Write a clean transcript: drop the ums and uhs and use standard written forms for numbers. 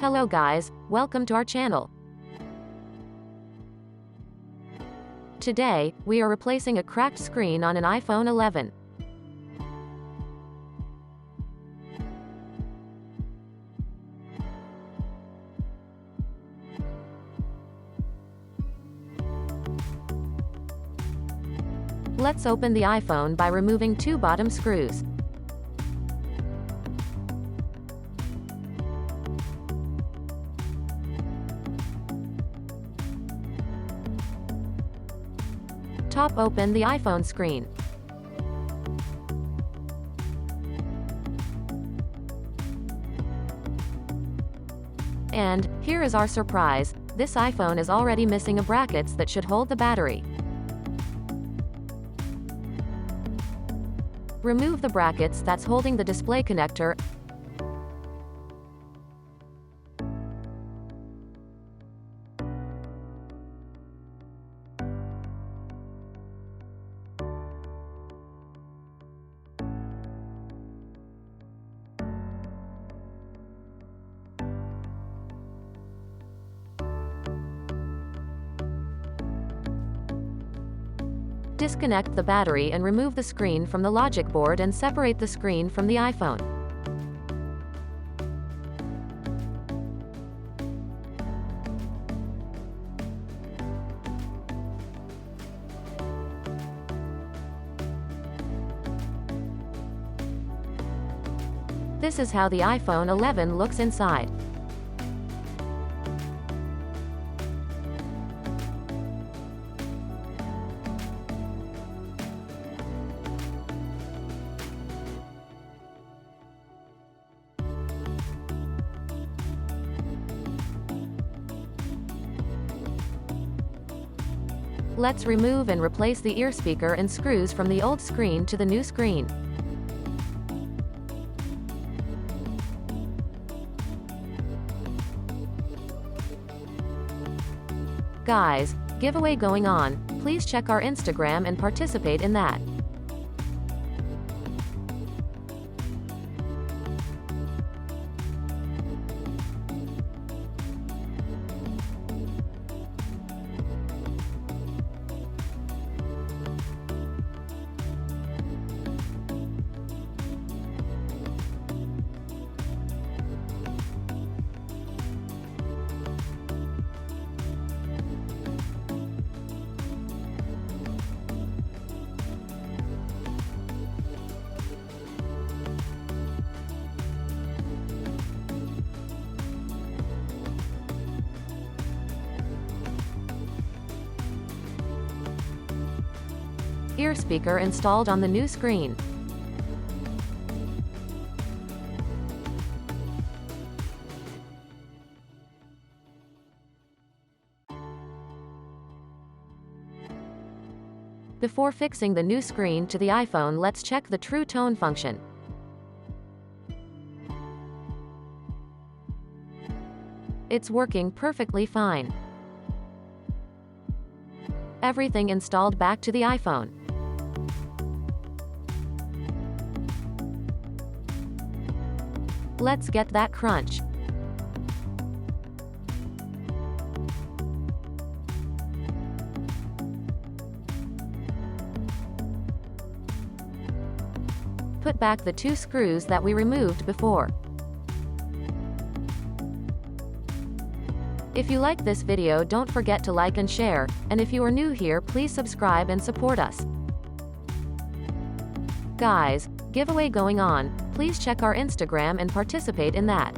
Hello guys, welcome to our channel. Today, we are replacing a cracked screen on an iPhone 11. Let's open the iPhone by removing two bottom screws. Top open the iPhone screen. And here is our surprise, this iPhone is already missing a brackets that should hold the battery. Remove the brackets that's holding the display connector. Disconnect the battery and remove the screen from the logic board and separate the screen from the iPhone. This is how the iPhone 11 looks inside. Let's remove and replace the ear speaker and screws from the old screen to the new screen. Guys, giveaway going on, please check our Instagram and participate in that. Ear speaker installed on the new screen. Before fixing the new screen to the iPhone, let's check the True Tone function. It's working perfectly fine. Everything installed back to the iPhone. Let's get that crunch. Put back the two screws that we removed before. If you like this video, don't forget to like and share, and if you are new here, please subscribe and support us. Guys, giveaway going on, please check our Instagram and participate in that.